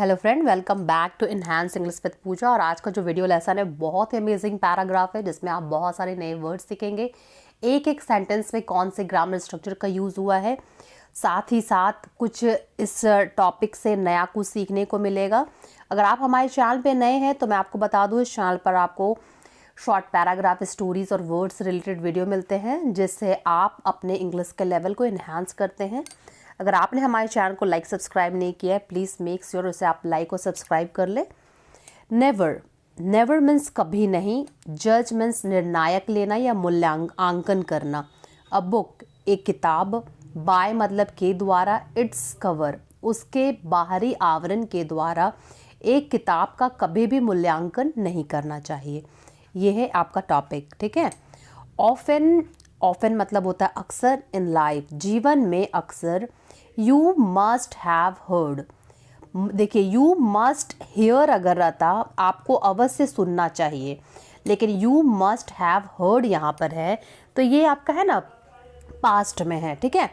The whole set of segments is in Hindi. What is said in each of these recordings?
Hello friend, welcome back to enhance English with Pooja. और आज का जो वीडियो लेसन है बहुत ही अमेजिंग पैराग्राफ है जिसमें आप बहुत सारे नए वर्ड सीखेंगे। एक एक सेंटेंस में कौन से ग्रामर स्ट्रक्चर का यूज़ हुआ है, साथ ही साथ कुछ इस टॉपिक से नया कुछ सीखने को मिलेगा। अगर आप हमारे चैनल पे नए हैं तो मैं आपको बता दूँ, इस चैनल पर आपको शॉर्ट पैराग्राफ, स्टोरीज़ और वर्ड्स रिलेटेड वीडियो मिलते हैं जिससे आप अपने इंग्लिश के लेवल को इन्हांस करते हैं। अगर आपने हमारे चैनल को लाइक सब्सक्राइब नहीं किया है, प्लीज़ मेक श्योर उसे आप लाइक और सब्सक्राइब कर ले। नेवर, नेवर मीन्स कभी नहीं। जज मीन्स निर्णायक लेना या मूल्यांकन करना। अ बुक, एक किताब। बाय मतलब के द्वारा। इट्स कवर, उसके बाहरी आवरण के द्वारा एक किताब का कभी भी मूल्यांकन नहीं करना चाहिए। ये है आपका टॉपिक, ठीक है। ऑफन, ऑफन मतलब होता है अक्सर। इन लाइफ, जीवन में अक्सर। यू मस्ट हैव हर्ड, देखिए यू मस्ट हेयर अगर रहता आपको अवश्य सुनना चाहिए, लेकिन यू मस्ट हैव हर्ड यहाँ पर है तो ये आपका है ना पास्ट में है, ठीक है।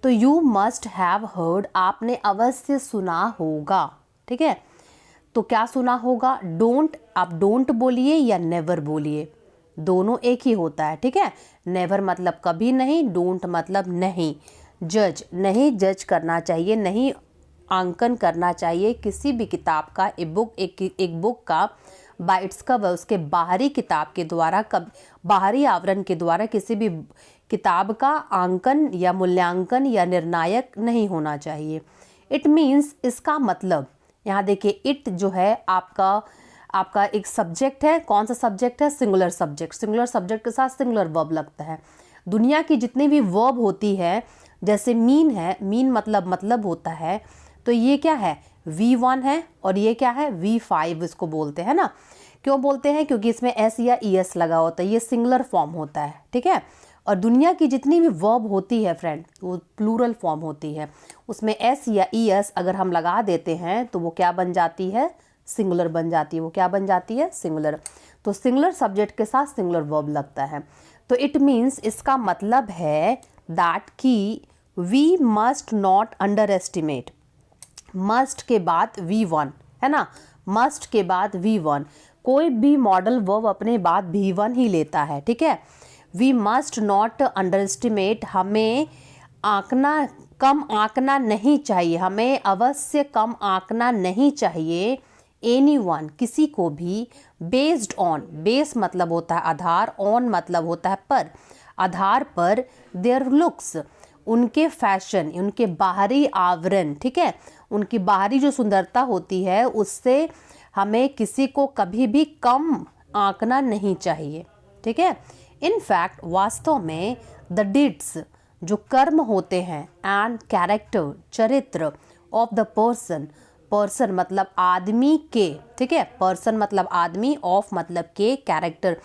तो यू मस्ट हैव हर्ड, आपने अवश्य सुना होगा, ठीक है। तो क्या सुना होगा? डोंट, आप डोंट बोलिए या नेवर बोलिए, दोनों एक ही होता है, ठीक है। नेवर मतलब कभी नहीं, डोंट मतलब नहीं। जज, नहीं जज करना चाहिए, नहीं आंकन करना चाहिए किसी भी किताब का। एक बुक का बाय इट्स कवर, उसके बाहरी किताब के द्वारा, बाहरी आवरण के द्वारा किसी भी किताब का आंकन या मूल्यांकन या निर्णायक नहीं होना चाहिए। इट मीन्स, इसका मतलब, यहाँ देखिए इट जो है आपका एक सब्जेक्ट है। कौन सा सब्जेक्ट है? Singular subject. सिंगुलर सब्जेक्ट के साथ सिंगुलर वर्ब लगता है। दुनिया की जितनी भी वर्ब होती है, जैसे मीन है, मीन मतलब होता है, तो ये क्या है? V1 है और ये क्या है? V5 इसको बोलते हैं ना। क्यों बोलते हैं? क्योंकि इसमें S या ES लगा होता है, ये सिंगुलर फॉर्म होता है, ठीक है। और दुनिया की जितनी भी वर्ब होती है फ्रेंड, वो प्लूरल फॉर्म होती है। उसमें S या ES अगर हम लगा देते हैं तो वो क्या बन जाती है? सिंगुलर बन जाती है। वो क्या बन जाती है? सिंगुलर। तो सिंगुलर सब्जेक्ट के साथ सिंगुलर वर्ब लगता है। तो इट मीन्स, इसका मतलब है दैट कि we must not underestimate. Must के बाद V1 है ना, मस्ट के बाद V1, कोई भी मॉडल वर्ब अपने बाद V1 ही लेता है, ठीक है। We must not underestimate, हमें कम आंकना नहीं चाहिए, हमें अवश्य कम आंकना नहीं चाहिए। एनीवन, किसी को भी। बेस्ड ऑन, बेस मतलब होता है आधार, ऑन मतलब होता है पर, आधार पर। देयर लुक्स, उनके फैशन, उनके बाहरी आवरण, ठीक है, उनकी बाहरी जो सुंदरता होती है उससे हमें किसी को कभी भी कम आंकना नहीं चाहिए, ठीक है। इनफैक्ट, वास्तव में, द डिड्स, जो कर्म होते हैं, एंड कैरेक्टर, चरित्र, ऑफ द पर्सन, पर्सन मतलब आदमी के, ठीक है, पर्सन मतलब आदमी, ऑफ मतलब के, कैरेक्टर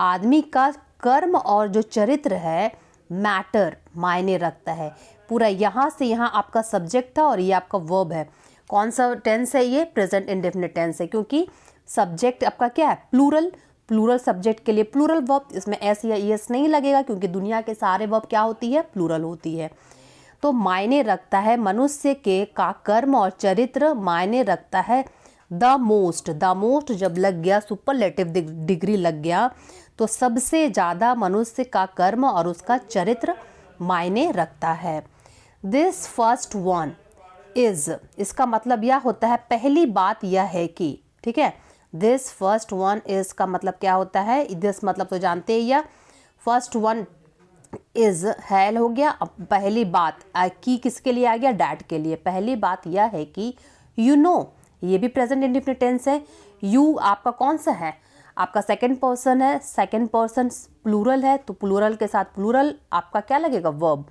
आदमी का कर्म और जो चरित्र है, मैटर मायने रखता है। पूरा यहाँ से यहाँ आपका सब्जेक्ट था और ये आपका वर्ब है। कौन सा टेंस है ये? प्रेजेंट इंडेफिनिट टेंस है, क्योंकि सब्जेक्ट आपका क्या है? प्लूरल। प्लूरल सब्जेक्ट के लिए प्लूरल वर्ब, इसमें S या ES नहीं लगेगा क्योंकि दुनिया के सारे वर्ब क्या होती है? प्लूरल होती है। तो मायने रखता है मनुष्य के का कर्म और चरित्र, मायने रखता है। द मोस्ट, द मोस्ट जब लग गया, सुपरलेटिव डिग्री लग गया, तो सबसे ज़्यादा मनुष्य का कर्म और उसका चरित्र मायने रखता है। दिस फर्स्ट वन इज, इसका मतलब यह होता है पहली बात यह है कि, ठीक है। दिस फर्स्ट वन इज का मतलब क्या होता है? दिस मतलब तो जानते हैं, या फर्स्ट वन इज है हो गया। अब पहली बात की किसके लिए आ गया? डैट के लिए। पहली बात यह है कि यू नो, ये भी प्रेजेंट इंडेफिनिट टेंस है। यू आपका कौन सा है? आपका सेकंड पर्सन है, सेकंड पर्सन प्लूरल है, तो प्लूरल के साथ प्लूरल आपका क्या लगेगा? वर्ब।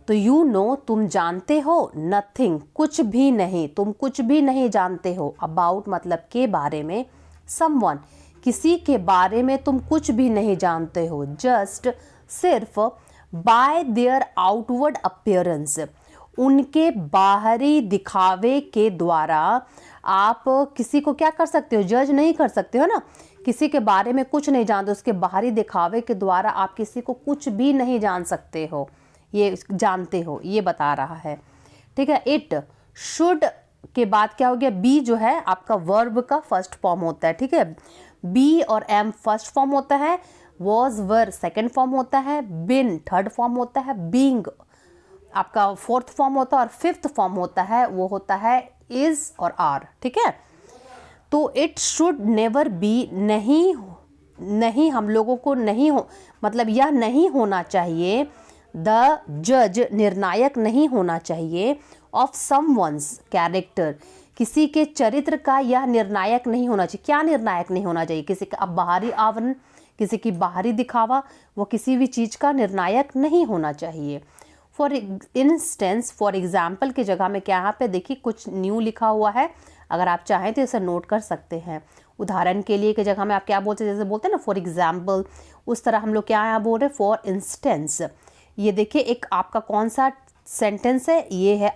तो यू नो, तुम जानते हो। नथिंग, कुछ भी नहीं, तुम कुछ भी नहीं जानते हो। अबाउट मतलब के बारे में। समवन, किसी के बारे में तुम कुछ भी नहीं जानते हो। जस्ट, सिर्फ। बाय देयर आउटवर्ड अपीयरेंस, उनके बाहरी दिखावे के द्वारा आप किसी को क्या कर सकते हो? जज नहीं कर सकते हो ना। किसी के बारे में कुछ नहीं जानते, उसके बाहरी दिखावे के द्वारा आप किसी को कुछ भी नहीं जान सकते हो, ये जानते हो, ये बता रहा है, ठीक है। इट शुड के बाद क्या हो गया, बी जो है आपका वर्ब का फर्स्ट फॉर्म होता है, ठीक है। बी और एम फर्स्ट फॉर्म होता है, वॉज वर सेकेंड फॉर्म होता है, बिन थर्ड फॉर्म होता है, बींग आपका फोर्थ फॉर्म होता है, और फिफ्थ फॉर्म होता है वो होता है इज और आर, ठीक है। तो इट शुड नेवर बी, नहीं हम लोगों को नहीं हो, मतलब यह नहीं होना चाहिए, द जज निर्णायक नहीं होना चाहिए, ऑफ समवन्स कैरेक्टर किसी के चरित्र का यह निर्णायक नहीं होना चाहिए। क्या निर्णायक नहीं होना चाहिए? किसी का बाहरी आवरण, किसी की बाहरी दिखावा, वो किसी भी चीज़ का निर्णायक नहीं होना चाहिए। फॉर इंस्टेंस, फॉर एग्जाम्पल की जगह में क्या यहाँ पे देखिए कुछ न्यू लिखा हुआ है, अगर आप चाहें तो इसे नोट कर सकते हैं। उदाहरण के लिए की जगह में आप क्या बोलते हैं, जैसे बोलते हैं ना फॉर एग्जाम्पल, उस तरह हम लोग क्या यहाँ बोल रहे हैं फॉर इंस्टेंस। ये देखिए एक आपका कौन सा सेंटेंस है, ये है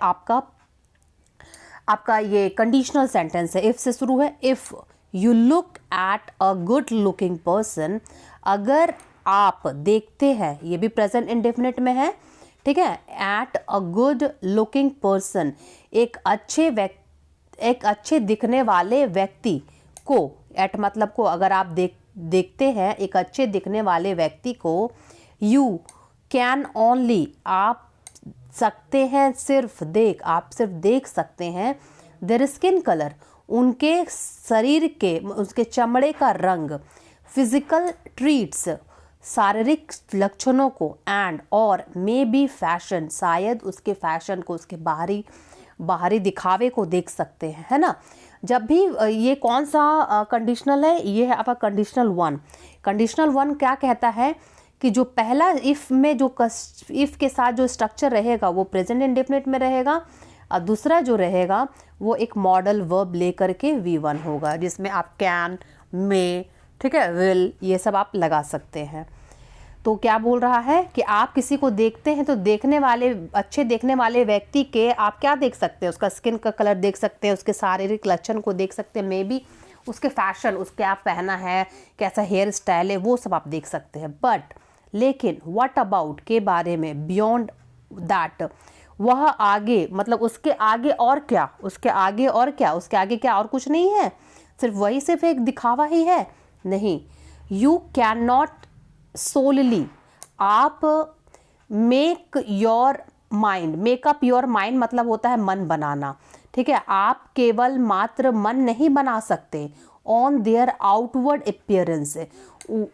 आपका ये कंडीशनल सेंटेंस है, इफ से शुरू है। If you look at a good looking person, अगर आप देखते हैं, ये भी प्रेजेंट इंडेफिनिट में है, ठीक है। At a good looking person, एक अच्छे दिखने वाले व्यक्ति को, एट मतलब को, अगर आप देखते हैं एक अच्छे दिखने वाले व्यक्ति को, यू कैन ओनली, आप सकते हैं सिर्फ आप सिर्फ देख सकते हैं, देयर स्किन कलर, उनके शरीर के, उसके चमड़े का रंग, फिजिकल ट्रीट्स, शारीरिक लक्षणों को, एंड और मे बी फैशन, शायद उसके फैशन को, उसके बाहरी दिखावे को देख सकते हैं, है ना। जब भी ये कौन सा कंडीशनल है, ये है आपका कंडीशनल वन। कंडीशनल वन क्या कहता है कि जो पहला इफ में जो इफ के साथ जो स्ट्रक्चर रहेगा वो प्रेजेंट इंडेफिनिट में रहेगा, और दूसरा जो रहेगा वो एक मॉडल वर्ब लेकर के V1 होगा, जिसमें आप कैन, मे, ठीक है, विल, ये सब आप लगा सकते हैं। तो क्या बोल रहा है कि आप किसी को देखते हैं तो अच्छे देखने वाले व्यक्ति के आप क्या देख सकते हैं, उसका स्किन का कलर देख सकते हैं, उसके शारीरिक लक्षण को देख सकते हैं, मे बी उसके फैशन, उसके क्या पहना है, कैसा हेयर स्टाइल है, वो सब आप देख सकते हैं। बट लेकिन व्हाट अबाउट के बारे में, बियॉन्ड दैट, वह आगे, मतलब उसके आगे और क्या, उसके आगे और क्या, उसके आगे क्या और कुछ नहीं है, सिर्फ एक दिखावा ही है, नहीं। यू कैन नॉट सोलली, आप मेक अप योर माइंड मतलब होता है मन बनाना, ठीक है। आप केवल मात्र मन नहीं बना सकते ऑन देयर आउटवर्ड अपीयरेंस,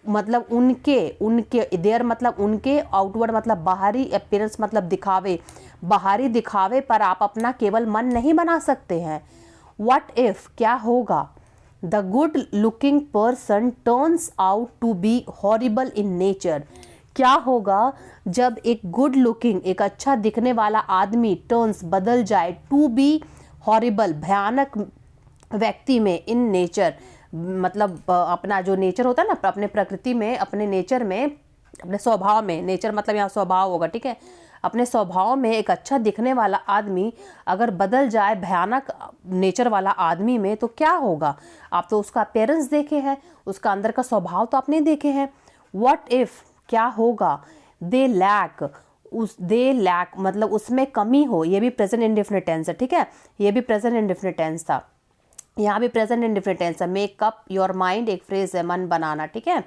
मतलब उनके देयर मतलब उनके, आउटवर्ड मतलब बाहरी, अपीयरेंस मतलब दिखावे, बाहरी दिखावे पर आप अपना केवल मन नहीं बना सकते हैं। व्हाट इफ, क्या होगा, the good looking person turns out to be horrible in nature, क्या होगा जब एक गुड लुकिंग, एक अच्छा दिखने वाला आदमी टर्न्स बदल जाए, टू बी हॉरिबल भयानक व्यक्ति में, इन नेचर मतलब अपना जो नेचर होता है ना, अपने प्रकृति में, अपने नेचर में, अपने स्वभाव में, नेचर मतलब यहाँ स्वभाव होगा, ठीक है। अपने स्वभाव में एक अच्छा दिखने वाला आदमी अगर बदल जाए भयानक नेचर वाला आदमी में, तो क्या होगा। आप तो उसका अपीयरेंस देखे हैं, उसका अंदर का स्वभाव तो आपने देखे हैं। व्हाट इफ, क्या होगा, दे लैक मतलब उसमें कमी हो, ये भी प्रेजेंट इंडेफिनिट टेंस है, ठीक है, ये भी प्रेजेंट इंडेफिनिट टेंस था, यहाँ भी प्रेजेंट इंडेफिनिट टेंस है। मेक अप योर माइंड एक फ्रेज है, मन बनाना, ठीक है।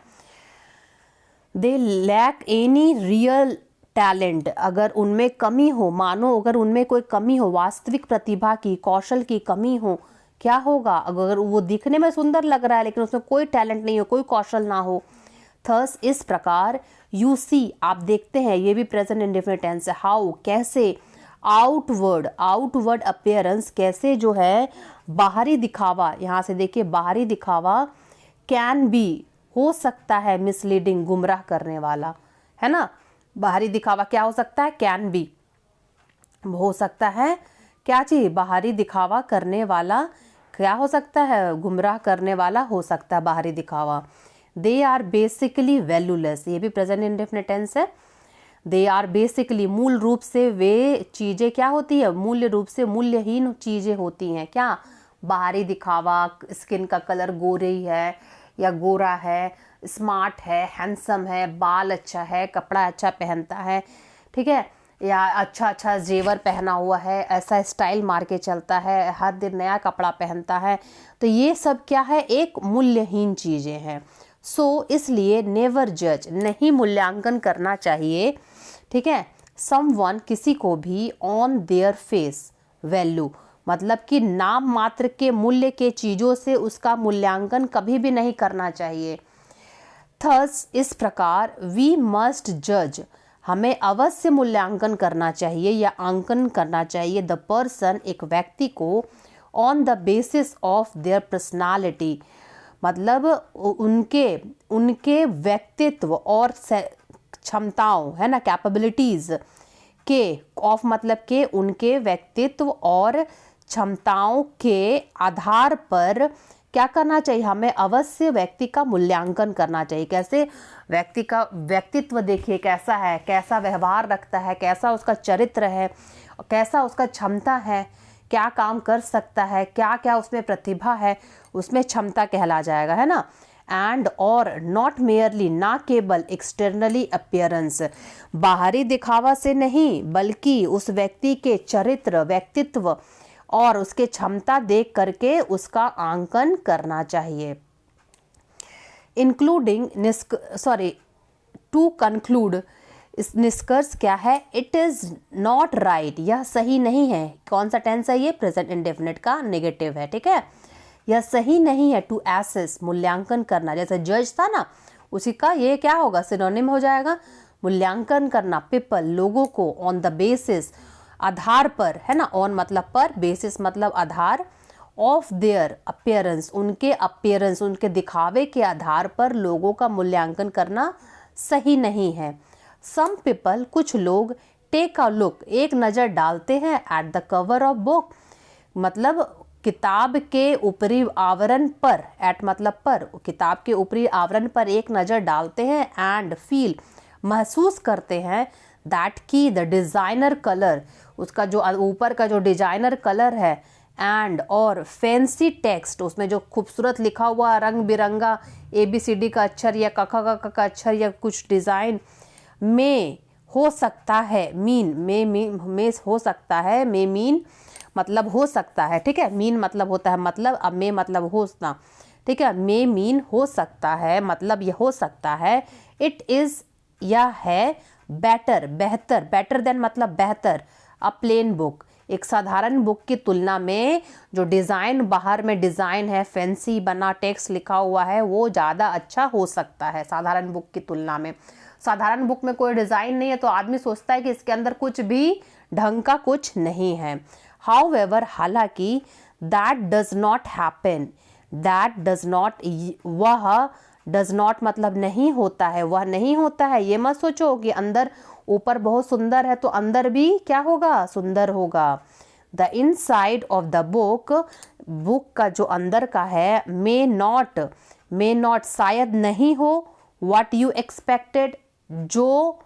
They lack any real talent, अगर उनमें कमी हो, मानो अगर उनमें कोई कमी हो, वास्तविक प्रतिभा की, कौशल की कमी हो, क्या होगा, अगर वो दिखने में सुंदर लग रहा है लेकिन उसमें कोई टैलेंट नहीं हो, कोई कौशल ना हो। थस, इस प्रकार, यू सी, आप देखते हैं, ये भी प्रेजेंट इंडेफिनिट टेंस है। हाउ, कैसे, आउटवर्ड अपीयरेंस, कैसे जो है बाहरी दिखावा, यहाँ से देखिए बाहरी दिखावा, कैन बी, हो सकता है, मिसलीडिंग, गुमराह करने वाला, है ना। बाहरी दिखावा क्या हो सकता है, कैन बी, हो सकता है, क्या चीज, बाहरी दिखावा करने वाला, क्या हो सकता है, गुमराह करने वाला हो सकता है बाहरी दिखावा। दे आर बेसिकली वैल्यूलेस, ये भी प्रेजेंट इंडेफिनिट टेंस है। दे आर बेसिकली, मूल रूप से वे चीज़ें क्या होती है, मूल्य रूप से मूल्यहीन चीज़ें होती हैं, क्या, बाहरी दिखावा, स्किन का कलर गोरी है या गोरा है, स्मार्ट है, हैंडसम है, बाल अच्छा है, कपड़ा अच्छा पहनता है, ठीक है, या अच्छा अच्छा जेवर पहना हुआ है, ऐसा स्टाइल मार के चलता है, हर दिन नया कपड़ा पहनता है, तो ये सब क्या है, एक मूल्यहीन चीज़ें हैं। सो इसलिए नेवर जज, नहीं मूल्यांकन करना चाहिए, ठीक है, समवन किसी को भी ऑन देयर फेस वैल्यू, मतलब कि नाम मात्र के मूल्य के चीज़ों से उसका मूल्यांकन कभी भी नहीं करना चाहिए। थस इस प्रकार वी मस्ट जज, हमें अवश्य मूल्यांकन करना चाहिए या आंकन करना चाहिए द पर्सन, एक व्यक्ति को, on the basis of their personality, मतलब उनके व्यक्तित्व और क्षमताओं, है ना, कैपेबिलिटीज के, ऑफ मतलब के उनके व्यक्तित्व और क्षमताओं के आधार पर क्या करना चाहिए, हमें अवश्य व्यक्ति का मूल्यांकन करना चाहिए। कैसे, व्यक्ति का व्यक्तित्व देखिए कैसा है, कैसा व्यवहार रखता है, कैसा उसका चरित्र है, कैसा उसका क्षमता है, क्या काम कर सकता है, क्या क्या उसमें प्रतिभा है, उसमें क्षमता कहला जाएगा, है ना। एंड और नॉट मेयरली, ना केवल एक्सटर्नली अपीयरेंस, बाहरी दिखावा से नहीं, बल्कि उस व्यक्ति के चरित्र, व्यक्तित्व और उसके क्षमता देख करके उसका आंकन करना चाहिए। इंक्लूडिंग टू कंक्लूड, इस निष्कर्ष क्या है, इट इज नॉट राइट, यह सही नहीं है। कौन सा टेंस है ये, प्रेजेंट इंडेफिनिट का नेगेटिव है, ठीक है। यह सही नहीं है टू एसेस, मूल्यांकन करना, जैसे जज था ना, उसी का ये क्या होगा, सिनोनिम हो जाएगा, मूल्यांकन करना, पीपल, लोगों को, ऑन द बेसिस, आधार पर, है ना, ऑन मतलब पर, बेसिस मतलब आधार, ऑफ देयर अपीयरेंस, उनके अपीयरेंस, उनके दिखावे के आधार पर लोगों का मूल्यांकन करना सही नहीं है। सम पीपल, कुछ लोग, टेक अ लुक, एक नज़र डालते हैं, at the cover of book, मतलब किताब के ऊपरी आवरण पर, एट मतलब पर, किताब के ऊपरी आवरण पर एक नज़र डालते हैं, एंड फील, महसूस करते हैं, दैट की द डिज़ाइनर कलर, उसका जो ऊपर का जो डिजाइनर कलर है, एंड और फैंसी टेक्स्ट, उसमें जो खूबसूरत लिखा हुआ रंग बिरंगा ABCD का अक्षर या क का अक्षर या कुछ डिज़ाइन में हो सकता है, मीन में हो सकता है, में मीन मतलब हो सकता है, ठीक है, मीन मतलब होता है मतलब, अब में मतलब होना, ठीक है, में मीन हो सकता है, मतलब ये हो सकता है, इट इज़ यह है, बेटर बेहतर, बेटर देन मतलब बेहतर, अ प्लेन बुक, एक साधारण बुक की तुलना में जो डिज़ाइन, बाहर में डिज़ाइन है, फैंसी बना टेक्स्ट लिखा हुआ है, वो ज़्यादा अच्छा हो सकता है साधारण बुक की तुलना में। साधारण बुक में कोई डिज़ाइन नहीं है तो आदमी सोचता है कि इसके अंदर कुछ भी ढंग का कुछ नहीं है। हाउएवर, हालांकि, that does not happen, that does not, वह, डज नॉट मतलब नहीं होता है, वह नहीं होता है। ये मत सोचो कि अंदर, ऊपर बहुत सुंदर है तो अंदर भी क्या होगा, सुंदर होगा। The inside of the book, book का जो अंदर का है, मे नॉट शायद नहीं हो, व्हाट यू एक्सपेक्टेड, जो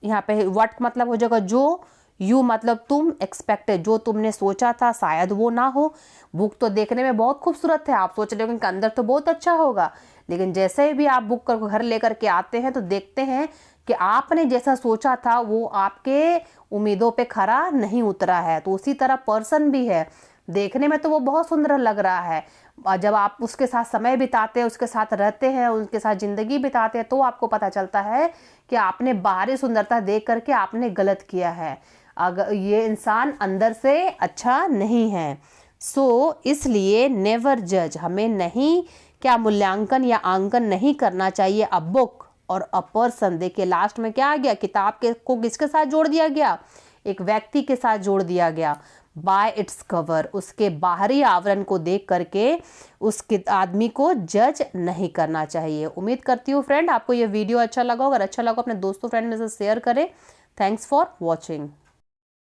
यहाँ पे व्हाट मतलब हो जाएगा जो, यू मतलब तुम, एक्सपेक्टेड जो तुमने सोचा था, शायद वो ना हो। बुक तो देखने में बहुत खूबसूरत है, आप सोच रहे हो कि अंदर तो बहुत अच्छा होगा, लेकिन जैसे भी आप बुक कर घर लेकर के आते हैं तो देखते हैं कि आपने जैसा सोचा था वो आपके उम्मीदों पे खरा नहीं उतरा है। तो उसी तरह पर्सन भी है, देखने में तो वो बहुत सुंदर लग रहा है, और जब आप उसके साथ समय बिताते हैं, उसके साथ रहते हैं, उनके साथ ज़िंदगी बिताते हैं, तो आपको पता चलता है कि आपने बाहरी सुंदरता देख करके आपने गलत किया है, अगर ये इंसान अंदर से अच्छा नहीं है। सो इसलिए नेवर जज, हमें नहीं क्या मूल्यांकन या आंकन नहीं करना चाहिए अ बुक और अ पर्सन। देखिए लास्ट में क्या आ गया, किताब के को किसके साथ जोड़ दिया गया, एक व्यक्ति के साथ जोड़ दिया गया, बाय इट्स कवर, उसके बाहरी आवरण को देख करके उस आदमी को जज नहीं करना चाहिए। उम्मीद करती हूँ फ्रेंड आपको ये वीडियो अच्छा लगा, अगर अच्छा लगा अपने दोस्तों फ्रेंड में से शेयर करें। Thanks for watching.